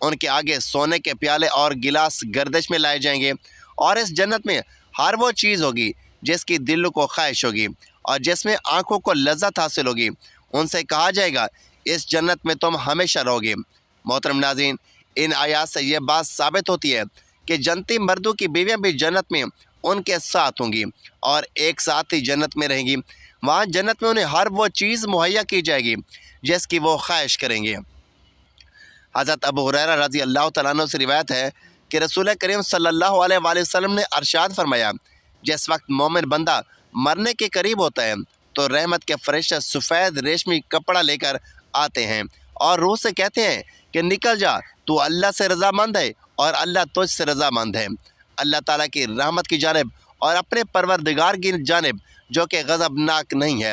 ان کے آگے سونے کے پیالے اور گلاس گردش میں لائے جائیں گے، اور اس جنت میں ہر وہ چیز ہوگی جس کی دل کو خواہش ہوگی اور جس میں آنکھوں کو لذت حاصل ہوگی۔ ان سے کہا جائے گا اس جنت میں تم ہمیشہ رہو گے۔ محترم ناظرین، ان آیات سے یہ بات ثابت ہوتی ہے کہ جنتی مردوں کی بیویاں بھی جنت میں ان کے ساتھ ہوں گی اور ایک ساتھ ہی جنت میں رہیں گی۔ وہاں جنت میں انہیں ہر وہ چیز مہیا کی جائے گی جس کی وہ خواہش کریں گے۔ حضرت ابو ہریرہ رضی اللہ تعالیٰ عنہ سے روایت ہے کہ رسول کریم صلی اللہ علیہ وآلہ وسلم نے ارشاد فرمایا، جس وقت مومن بندہ مرنے کے قریب ہوتا ہے تو رحمت کے فرشتے سفید ریشمی کپڑا لے کر آتے ہیں اور روح سے کہتے ہیں کہ نکل جا، تو اللہ سے رضامند ہے اور اللہ تجھ سے رضامند ہے، اللہ تعالیٰ کی رحمت کی جانب اور اپنے پروردگار کی جانب جو کہ غضبناک نہیں ہے۔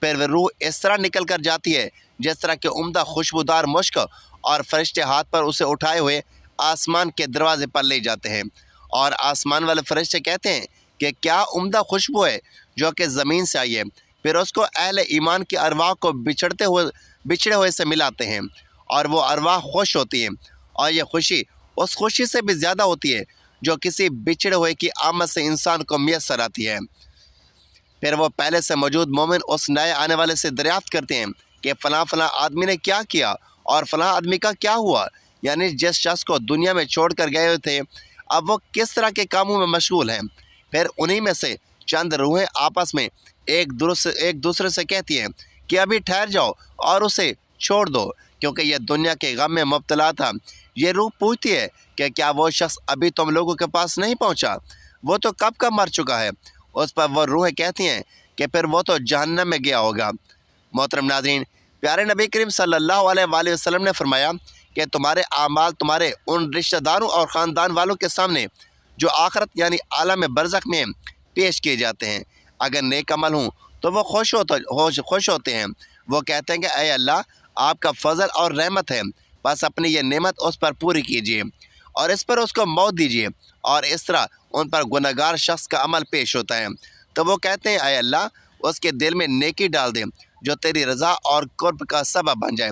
پھر وہ روح اس طرح نکل کر جاتی ہے جس طرح کہ عمدہ خوشبودار مشک، اور فرشتے ہاتھ پر اسے اٹھائے ہوئے آسمان کے دروازے پر لے جاتے ہیں، اور آسمان والے فرشتے کہتے ہیں کہ کیا عمدہ خوشبو ہے جو کہ زمین سے آئی ہے۔ پھر اس کو اہل ایمان کی ارواح کو بچھڑے ہوئے سے ملاتے ہیں، اور وہ ارواح خوش ہوتی ہیں، اور یہ خوشی اس خوشی سے بھی زیادہ ہوتی ہے جو کسی بچھڑے ہوئے کی آمد سے انسان کو میسر آتی ہے۔ پھر وہ پہلے سے موجود مومن اس نئے آنے والے سے دریافت کرتے ہیں کہ فلاں فلاں آدمی نے کیا کیا اور فلاں آدمی کا کیا ہوا، یعنی جس شخص کو دنیا میں چھوڑ کر گئے ہوئے تھے اب وہ کس طرح کے کاموں میں مشغول ہیں۔ پھر انہی میں سے چند روحیں آپس میں ایک دوسرے سے کہتی ہیں کہ ابھی ٹھہر جاؤ اور اسے چھوڑ دو کیونکہ یہ دنیا کے غم میں مبتلا تھا۔ یہ روح پوچھتی ہے کہ کیا وہ شخص ابھی تم لوگوں کے پاس نہیں پہنچا، وہ تو کب کا مر چکا ہے۔ اس پر وہ روحیں کہتی ہیں کہ پھر وہ تو جہنم میں گیا ہوگا۔ محترم ناظرین، پیارے نبی کریم صلی اللہ علیہ وآلہ وسلم نے فرمایا کہ تمہارے اعمال تمہارے ان رشتہ داروں اور خاندان والوں کے سامنے جو آخرت یعنی عالم برزخ میں پیش کیے جاتے ہیں۔ اگر نیک عمل ہوں تو وہ خوش ہوتے ہیں، وہ کہتے ہیں کہ اے اللہ، آپ کا فضل اور رحمت ہے، بس اپنی یہ نعمت اس پر پوری کیجیے اور اس پر اس کو موت دیجیے، اور اس طرح ان پر گنہگار شخص کا عمل پیش ہوتا ہے تو وہ کہتے ہیں اے اللہ، اس کے دل میں نیکی ڈال دیں جو تیری رضا اور قرب کا سبب بن جائے۔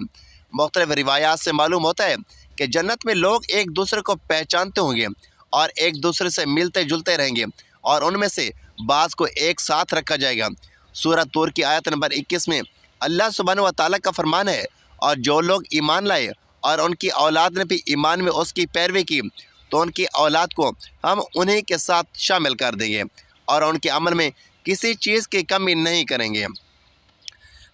مختلف روایات سے معلوم ہوتا ہے کہ جنت میں لوگ ایک دوسرے کو پہچانتے ہوں گے اور ایک دوسرے سے ملتے جلتے رہیں گے، اور ان میں سے بعض کو ایک ساتھ رکھا جائے گا۔ سورہ طور کی آیت نمبر 21 میں اللہ سبحانہ و تعالیٰ کا فرمان ہے، اور جو لوگ ایمان لائے اور ان کی اولاد نے بھی ایمان میں اس کی پیروی کی تو ان کی اولاد کو ہم انہی کے ساتھ شامل کر دیں گے اور ان کے عمل میں کسی چیز کی کمی نہیں کریں گے۔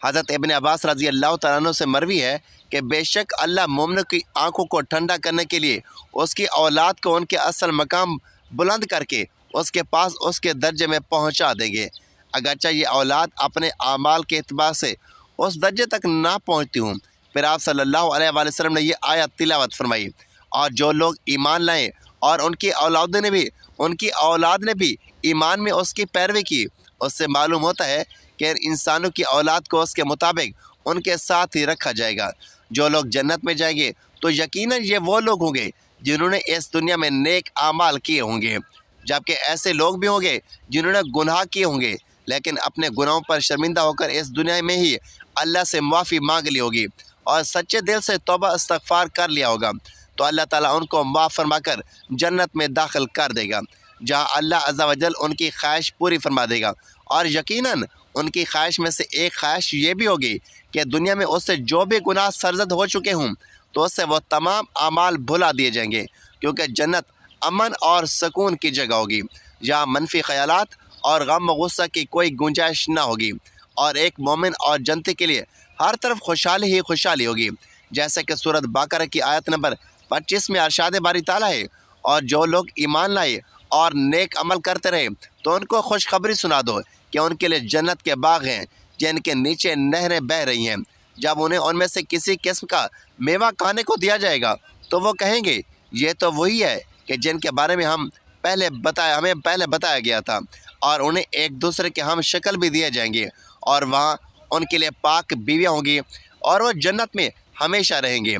حضرت ابن عباس رضی اللہ تعالیٰ عنہ سے مروی ہے کہ بے شک اللہ مومنوں کی آنکھوں کو ٹھنڈا کرنے کے لیے اس کی اولاد کو ان کے اصل مقام بلند کر کے اس کے پاس اس کے درجے میں پہنچا دیں گے، اگرچہ یہ اولاد اپنے اعمال کے اعتبار سے اس درجے تک نہ پہنچتی ہوں۔ پھر آپ صلی اللہ علیہ وآلہ وسلم نے یہ آیت تلاوت فرمائی، اور جو لوگ ایمان لائیں اور ان کی اولاد نے بھی ایمان میں اس کی پیروی کی، اس سے معلوم ہوتا ہے کہ انسانوں کی اولاد کو اس کے مطابق ان کے ساتھ ہی رکھا جائے گا۔ جو لوگ جنت میں جائیں گے تو یقیناً یہ وہ لوگ ہوں گے جنہوں نے اس دنیا میں نیک اعمال کیے ہوں گے، جبکہ ایسے لوگ بھی ہوں گے جنہوں نے گناہ کیے ہوں گے لیکن اپنے گناہوں پر شرمندہ ہو کر اس دنیا میں ہی اللہ سے معافی مانگ لی ہوگی اور سچے دل سے توبہ استغفار کر لیا ہوگا، تو اللہ تعالیٰ ان کو معاف فرما کر جنت میں داخل کر دے گا، جہاں اللہ عز و جل ان کی خواہش پوری فرما دے گا۔ اور یقیناً ان کی خواہش میں سے ایک خواہش یہ بھی ہوگی کہ دنیا میں اس سے جو بھی گناہ سرزد ہو چکے ہوں تو اس سے وہ تمام اعمال بھلا دیے جائیں گے، کیونکہ جنت امن اور سکون کی جگہ ہوگی، جہاں منفی خیالات اور غم و غصہ کی کوئی گنجائش نہ ہوگی، اور ایک مومن اور جنتی کے لیے ہر طرف خوشحالی ہی خوشحالی ہوگی، جیسے کہ سورۃ بقرہ کی آیت نمبر 25 میں ارشاد باری تعالیٰ ہے، اور جو لوگ ایمان لائے اور نیک عمل کرتے رہے تو ان کو خوشخبری سنا دو کہ ان کے لیے جنت کے باغ ہیں جن کے نیچے نہریں بہہ رہی ہیں، جب انہیں ان میں سے کسی قسم کا میوہ کھانے کو دیا جائے گا تو وہ کہیں گے یہ تو وہی ہے کہ جن کے بارے میں ہمیں پہلے بتایا گیا تھا، اور انہیں ایک دوسرے کے ہم شکل بھی دیے جائیں گے، اور وہاں ان کے لیے پاک بیویاں ہوں گی اور وہ جنت میں ہمیشہ رہیں گے۔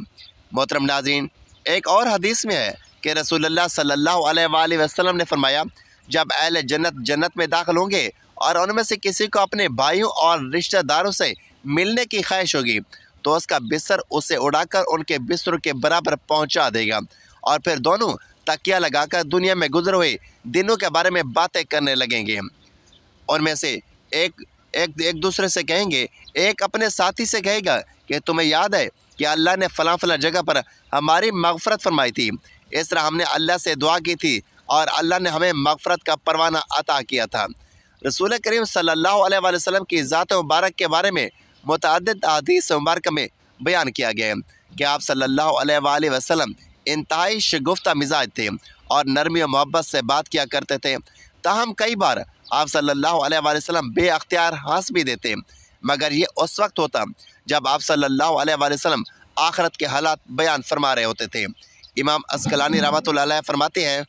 محترم ناظرین، ایک اور حدیث میں ہے کہ رسول اللہ صلی اللہ علیہ وآلہ وسلم نے فرمایا، جب اہل جنت میں داخل ہوں گے اور ان میں سے کسی کو اپنے بھائیوں اور رشتہ داروں سے ملنے کی خواہش ہوگی تو اس کا بستر اسے اڑا کر ان کے بستروں کے برابر پہنچا دے گا، اور پھر دونوں تکیہ لگا کر دنیا میں گزرے ہوئے دنوں کے بارے میں باتیں کرنے لگیں گے۔ اور میں سے ایک دوسرے سے کہیں گے، ایک اپنے ساتھی سے کہے گا کہ تمہیں یاد ہے کہ اللہ نے فلاں فلاں جگہ پر ہماری مغفرت فرمائی تھی، اس طرح ہم نے اللہ سے دعا کی تھی اور اللہ نے ہمیں مغفرت کا پروانہ عطا کیا تھا۔ رسول کریم صلی اللہ علیہ وآلہ وسلم کی ذات مبارک کے بارے میں متعدد احادیث مبارکہ میں بیان کیا گیا ہے کہ آپ صلی اللہ علیہ وآلہ وسلم انتہائی شگفتہ مزاج تھے اور نرمی و محبت سے بات کیا کرتے تھے۔ تاہم کئی بار آپ صلی اللہ علیہ وآلہ وسلم بے اختیار ہنس بھی دیتے، مگر یہ اس وقت ہوتا جب آپ صلی اللہ علیہ وآلہ وسلم آخرت کے حالات بیان فرما رہے ہوتے تھے۔ امام عسقلانی رحمۃ اللہ علیہ فرماتے ہیں،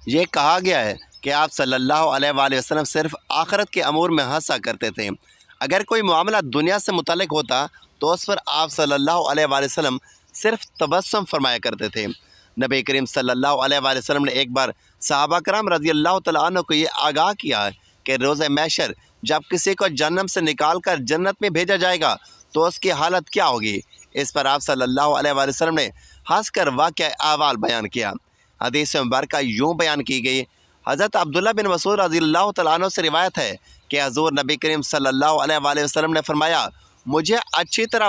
یہ کہا گیا ہے کہ آپ صلی اللہ علیہ وآلہ وسلم صرف آخرت کے امور میں ہنسا کرتے تھے۔ اگر کوئی معاملہ دنیا سے متعلق ہوتا تو اس پر آپ صلی اللہ علیہ وآلہ وسلم صرف تبسم فرمایا کرتے تھے۔ نبی کریم صلی اللہ علیہ وآلہ وسلم نے ایک بار صحابہ کرام رضی اللہ تعالیٰ عنہ کو یہ آگاہ کیا کہ روز محشر جب کسی کو جہنم سے نکال کر جنت میں بھیجا جائے گا تو اس کی حالت کیا ہوگی۔ اس پر آپ صلی اللہ علیہ وآلہ وسلم نے ہنس کر واقعہ احوال بیان کیا۔ حدیث مبارکہ یوں بیان کی گئی، حضرت عبداللہ بن مسعود رضی اللہ تعالیٰ عنہ سے روایت ہے کہ حضور نبی کریم صلی اللہ علیہ وآلہ وسلم نے فرمایا، مجھے اچھی طرح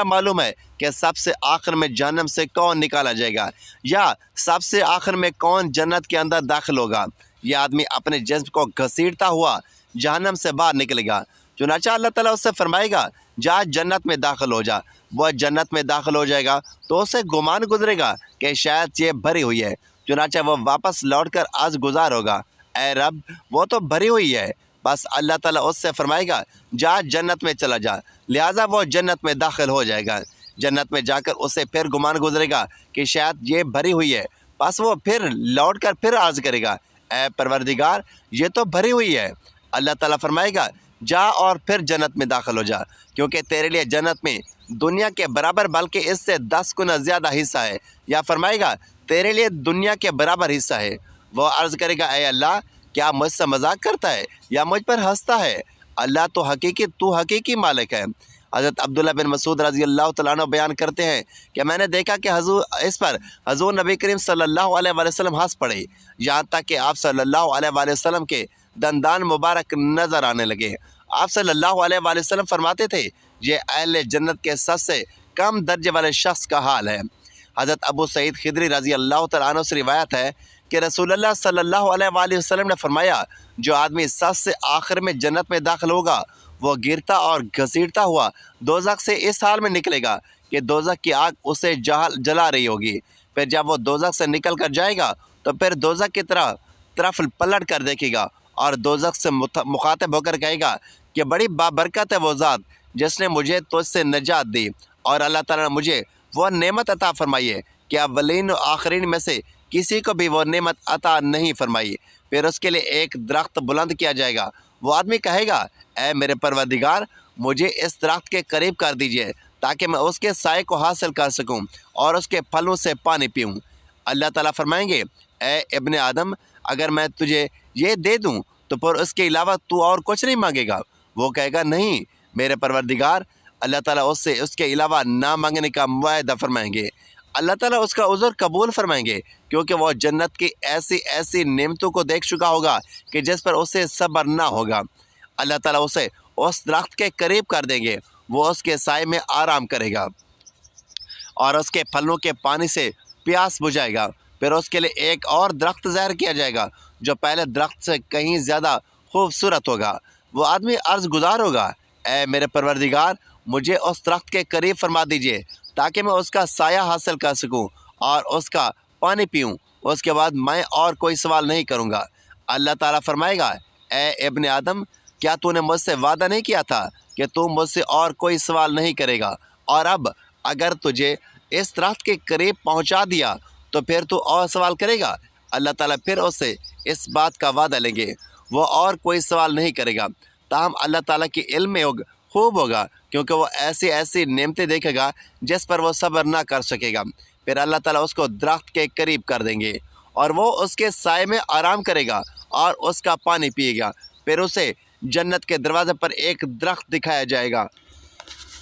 معلوم ہے کہ سب سے آخر میں جہنم سے کون نکالا جائے گا یا سب سے آخر میں کون جنت کے اندر داخل ہوگا۔ یہ آدمی اپنے جسم کو گھسیٹتا ہوا جہنم سے باہر نکلے گا، چنانچہ اللہ تعالیٰ اس سے فرمائے گا جا جنت میں داخل ہو جا۔ وہ جنت میں داخل ہو جائے گا تو اسے گمان گزرے گا کہ شاید یہ بھری ہوئی ہے، چنانچہ وہ واپس لوٹ کر عرض گزار ہوگا، اے رب وہ تو بھری ہوئی ہے۔ بس اللہ تعالیٰ اس سے فرمائے گا جا جنت میں چلا جا، لہٰذا وہ جنت میں داخل ہو جائے گا۔ جنت میں جا کر اسے پھر گمان گزرے گا کہ شاید یہ بھری ہوئی ہے، بس وہ پھر لوٹ کر پھر عرض کرے گا، اے پروردگار یہ تو بھری ہوئی ہے۔ اللہ تعالیٰ فرمائے گا جا اور پھر جنت میں داخل ہو جا، کیونکہ تیرے لیے جنت میں دنیا کے برابر بلکہ اس سے 10 گنا زیادہ حصہ ہے، یا فرمائے گا تیرے لیے دنیا کے برابر حصہ ہے۔ وہ عرض کرے گا، اے اللہ کیا مجھ سے مذاق کرتا ہے یا مجھ پر ہنستا ہے؟ اللہ تو حقیقی مالک ہے۔ حضرت عبداللہ بن مسعود رضی اللہ تعالیٰ عنہ بیان کرتے ہیں کہ میں نے دیکھا کہ حضور نبی کریم صلی اللہ علیہ وآلہ وسلم ہنس پڑے، یہاں تک کہ آپ صلی اللہ علیہ وآلہ وسلم کے دندان مبارک نظر آنے لگے۔ آپ صلی اللہ علیہ وآلہ وسلم فرماتے تھے، یہ اہل جنت کے سب سے کم درجے والے شخص کا حال ہے۔ حضرت ابو سعید خدری رضی اللہ تعالیٰ عنہ سے روایت ہے کہ رسول اللہ صلی اللہ علیہ وآلہ وسلم نے فرمایا، جو آدمی سب سے آخر میں جنت میں داخل ہوگا وہ گرتا اور گھسیٹتا ہوا دوزخ سے اس حال میں نکلے گا کہ دوزخ کی آگ اسے جلا رہی ہوگی۔ پھر جب وہ دوزخ سے نکل کر جائے گا تو پھر دوزخ کی طرف پلٹ کر دیکھے گا اور دوزخ سے مخاطب ہو کر کہے گا کہ بڑی بابرکت ہے وہ ذات جس نے مجھے تجھ سے نجات دی، اور اللہ تعالیٰ نے مجھے وہ نعمت عطا فرمائی ہے کہ اولین و آخرین میں سے کسی کو بھی وہ نعمت عطا نہیں فرمائی۔ پھر اس کے لیے ایک درخت بلند کیا جائے گا، وہ آدمی کہے گا، اے میرے پروردگار مجھے اس درخت کے قریب کر دیجئے تاکہ میں اس کے سائے کو حاصل کر سکوں اور اس کے پھلوں سے پانی پیوں۔ اللہ تعالیٰ فرمائیں گے، اے ابن آدم اگر میں تجھے یہ دے دوں تو پھر اس کے علاوہ تو اور کچھ نہیں مانگے گا؟ وہ کہے گا، نہیں میرے پروردگار۔ اللہ تعالیٰ اس سے اس کے علاوہ نہ مانگنے کا معاہدہ فرمائیں گے۔ اللہ تعالیٰ اس کا عذر قبول فرمائیں گے، کیونکہ وہ جنت کی ایسی نعمتوں کو دیکھ چکا ہوگا کہ جس پر اسے صبر نہ ہوگا۔ اللہ تعالیٰ اسے اس درخت کے قریب کر دیں گے، وہ اس کے سائے میں آرام کرے گا اور اس کے پھلوں کے پانی سے پیاس بجھائے گا۔ پھر اس کے لیے ایک اور درخت ظاہر کیا جائے گا جو پہلے درخت سے کہیں زیادہ خوبصورت ہوگا۔ وہ آدمی عرض گزار ہوگا، اے میرے پروردگار مجھے اس درخت کے قریب فرما دیجئے تاکہ میں اس کا سایہ حاصل کر سکوں اور اس کا پانی پیوں، اس کے بعد میں اور کوئی سوال نہیں کروں گا۔ اللہ تعالیٰ فرمائے گا، اے ابن آدم کیا تو نے مجھ سے وعدہ نہیں کیا تھا کہ تو مجھ سے اور کوئی سوال نہیں کرے گا؟ اور اب اگر تجھے اس درخت کے قریب پہنچا دیا تو پھر تو اور سوال کرے گا؟ اللہ تعالیٰ پھر اس سے اس بات کا وعدہ لیں گے، وہ اور کوئی سوال نہیں کرے گا۔ تاہم اللہ تعالیٰ کی علم میں خوب ہوگا، کیونکہ وہ ایسی نعمتیں دیکھے گا جس پر وہ صبر نہ کر سکے گا۔ پھر اللہ تعالیٰ اس کو درخت کے قریب کر دیں گے اور وہ اس کے سائے میں آرام کرے گا اور اس کا پانی پیے گا۔ پھر اسے جنت کے دروازے پر ایک درخت دکھایا جائے گا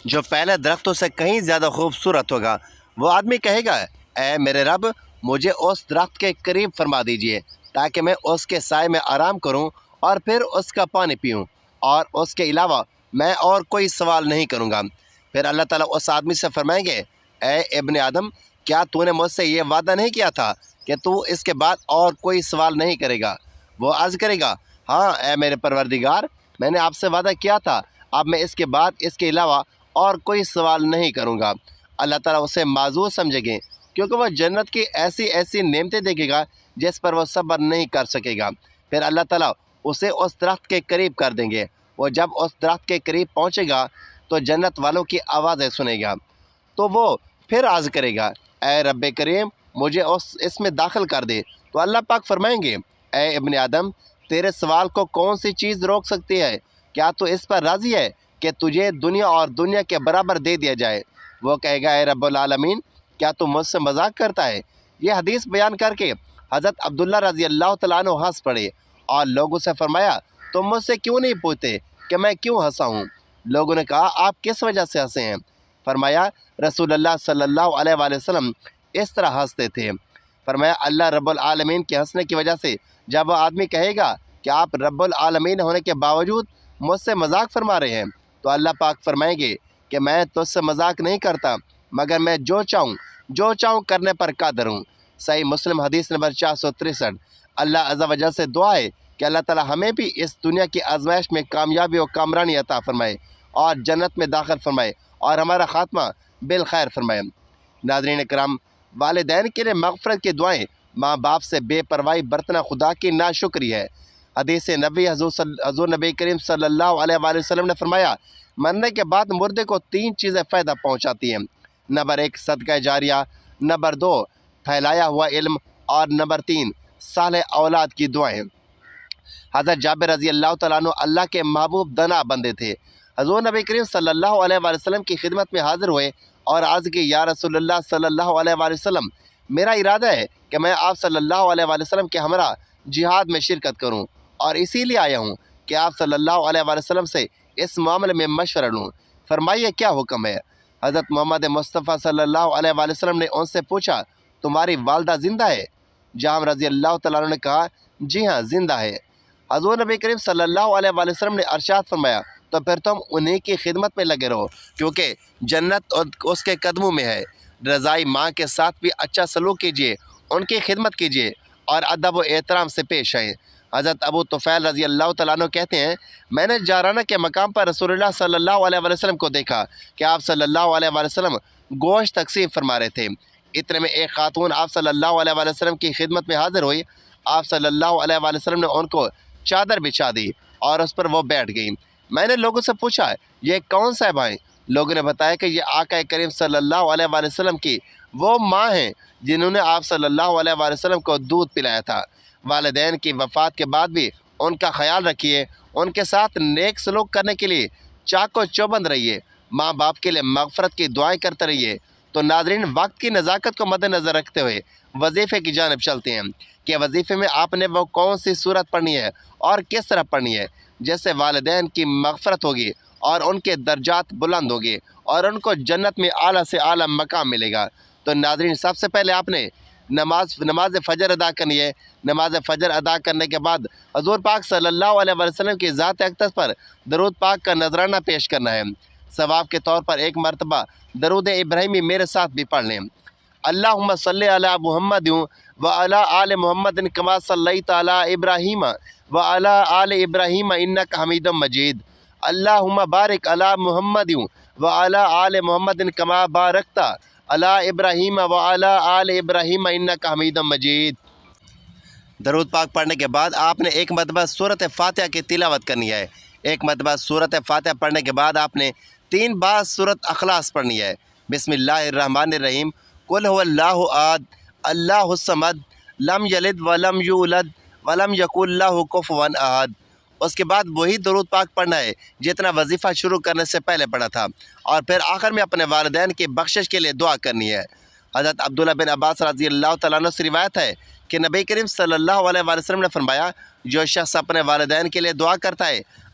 جو پہلے درختوں سے کہیں زیادہ خوبصورت ہوگا۔ وہ آدمی کہے گا، اے میرے رب، مجھے اس درخت کے قریب فرما دیجئے تاکہ میں اس کے سائے میں آرام کروں اور پھر اس کا پانی پیوں، اور اس کے علاوہ میں اور کوئی سوال نہیں کروں گا۔ پھر اللہ تعالیٰ اس آدمی سے فرمائیں گے، اے ابن آدم، کیا تو نے مجھ سے یہ وعدہ نہیں کیا تھا کہ تو اس کے بعد اور کوئی سوال نہیں کرے گا؟ وہ عرض کرے گا، ہاں اے میرے پروردگار، میں نے آپ سے وعدہ کیا تھا، اب میں اس کے بعد اس کے علاوہ اور کوئی سوال نہیں کروں گا۔ اللہ تعالیٰ اسے معذور سمجھیں گے، کیونکہ وہ جنت کی ایسی ایسی نعمتیں دیکھے گا جس پر وہ صبر نہیں کر سکے گا۔ پھر اللہ تعالیٰ اسے اس درخت کے قریب کر دیں گے۔ وہ جب اس درخت کے قریب پہنچے گا تو جنت والوں کی آوازیں سنے گا، تو وہ پھر عرض کرے گا، اے رب کریم، مجھے اس میں داخل کر دے۔ تو اللہ پاک فرمائیں گے، اے ابن آدم، تیرے سوال کو کون سی چیز روک سکتی ہے؟ کیا تو اس پر راضی ہے کہ تجھے دنیا اور دنیا کے برابر دے دیا جائے؟ وہ کہے گا، اے رب العالمین، کیا تو مجھ سے مذاق کرتا ہے؟ یہ حدیث بیان کر کے حضرت عبداللہ رضی اللہ تعالیٰ عنہ ہنس پڑے اور لوگوں سے فرمایا، تم مجھ سے کیوں نہیں پوچھتے کہ میں کیوں ہنسا ہوں؟ لوگوں نے کہا، آپ کس وجہ سے ہنسے ہیں؟ فرمایا، رسول اللہ صلی اللہ علیہ وآلہ وسلم اس طرح ہنستے تھے۔ فرمایا، اللہ رب العالمین کے ہنسنے کی وجہ سے جب وہ آدمی کہے گا کہ آپ رب العالمین ہونے کے باوجود مجھ سے مذاق فرما رہے ہیں، تو اللہ پاک فرمائیں گے کہ میں تجھ سے مذاق نہیں کرتا، مگر میں جو چاہوں کرنے پر قادر ہوں۔ صحیح مسلم حدیث نمبر 463۔ اللہ عز و جل سے دعا ہے کہ اللہ تعالی ہمیں بھی اس دنیا کی آزمائش میں کامیابی و کامرانی عطا فرمائے اور جنت میں داخل فرمائے اور ہمارا خاتمہ بالخیر فرمائے۔ ناظرین کرام، والدین کے لیے مغفرت کی دعائیں ماں باپ سے بے پرواہی برتنا خدا کی ناشکری ہے۔ حدیث نبی حضور نبی کریم صلی اللہ علیہ وآلہ وسلم نے فرمایا، مرنے کے بعد مردے کو 3 چیزیں فائدہ پہنچاتی ہیں۔ نمبر 1 صدقہ جاریہ، نمبر 2 پھیلایا ہوا علم، اور نمبر 3 صالح اولاد کی دعائیں۔ حضرت جابر رضی اللہ تعالیٰ عنہ اللہ کے محبوب دنا بندے تھے۔ حضور نبی کریم صلی اللہ علیہ وآلہ وسلم کی خدمت میں حاضر ہوئے اور عرض کی، یا رسول اللہ صلی اللہ علیہ وآلہ وسلم، میرا ارادہ ہے کہ میں آپ صلی اللہ علیہ وآلہ وسلم کے ہمراہ جہاد میں شرکت کروں، اور اسی لیے آیا ہوں کہ آپ صلی اللہ علیہ وآلہ وسلم سے اس معاملے میں مشورہ لوں، فرمائیے کیا حکم ہے؟ حضرت محمد مصطفیٰ صلی اللہ علیہ وآلہ وسلم نے ان سے پوچھا، تمہاری والدہ زندہ ہے؟ جام رضی اللہ تعالیٰ عنہ نے کہا، جی ہاں زندہ ہے۔ حضور نبی کریم صلی اللہ علیہ وآلہ وسلم نے ارشاد فرمایا، تو پھر تم انہی کی خدمت میں لگے رہو، کیونکہ جنت اس کے قدموں میں ہے۔ رضائی ماں کے ساتھ بھی اچھا سلوک کیجیے، ان کی خدمت کیجیے اور ادب و احترام سے پیش آئیں۔ حضرت ابو طفیل رضی اللہ تعالیٰ عنہ کہتے ہیں، میں نے جارانہ کے مقام پر رسول اللہ صلی اللہ علیہ وآلہ وسلم کو دیکھا کہ آپ صلی اللہ علیہ وآلہ وسلم گوشت تقسیم فرما رہے تھے۔ اتنے میں ایک خاتون آپ صلی اللہ علیہ وآلہ وسلم کی خدمت میں حاضر ہوئی۔ آپ صلی اللہ علیہ وآلہ وسلم نے ان کو چادر بچھا دی اور اس پر وہ بیٹھ گئی۔ میں نے لوگوں سے پوچھا، یہ کون صاحب ہیں؟ لوگوں نے بتایا کہ یہ آقا کریم صلی اللہ علیہ وآلہ وسلم کی وہ ماں ہیں جنہوں نے آپ صلی اللہ علیہ وآلہ وسلم کو دودھ پلایا تھا۔ والدین کی وفات کے بعد بھی ان کا خیال رکھیے، ان کے ساتھ نیک سلوک کرنے کے لیے چاق و چوبند رہیے، ماں باپ کے لیے مغفرت کی دعائیں کرتے رہیے۔ تو ناظرین، وقت کی نزاکت کو مد نظر رکھتے ہوئے وظیفے کی جانب چلتے ہیں کہ وظیفے میں آپ نے وہ کون سی صورت پڑھنی ہے اور کس طرح پڑھنی ہے، جس سے والدین کی مغفرت ہوگی اور ان کے درجات بلند ہوگی اور ان کو جنت میں اعلیٰ سے اعلیٰ مقام ملے گا۔ تو ناظرین، سب سے پہلے آپ نے نماز فجر ادا کرنی ہے۔ نماز فجر ادا کرنے کے بعد حضور پاک صلی اللہ علیہ وسلم کی ذات اقدس پر درود پاک کا نذرانہ پیش کرنا ہے۔ ثواب کے طور پر ایک مرتبہ درود ابراہیمی میرے ساتھ بھی پڑھ لیں۔ اللہم صلی علی محمد وعلی آل محمد کما صلیت علی ابراہیم وعلی آل ابراہیم انک حمید مجید۔ اللہم بارک علی محمد وعلی آل محمد کما بارکت علی ابراہیم وعلی آل ابراہیم انک حمید مجید۔ درود پاک پڑھنے کے بعد آپ نے ایک مرتبہ سورۃ فاتحہ کی تلاوت کرنی ہے۔ ایک مرتبہ سورۃ فاتحہ پڑھنے کے بعد آپ نے 3 بار سورۃ اخلاص پڑھنی ہے۔ بسم اللہ الرحمن الرحیم، قل هو اللہ احد اللہ الصمد لم یلد ولم یولد ولم یکن لہ کفوا احد۔ اس کے بعد وہی درود پاک پڑھنا ہے جتنا وظیفہ شروع کرنے سے پہلے پڑھا تھا، اور پھر آخر میں اپنے والدین کی بخشش کے لیے دعا کرنی ہے۔ حضرت عبداللہ بن عباس رضی اللہ تعالیٰ عنہ سے روایت ہے کہ نبی کریم صلی اللہ علیہ وآلہ وسلم نے فرمایا، جو شخص اپنے والدین کے لیے دعا کرتا ہے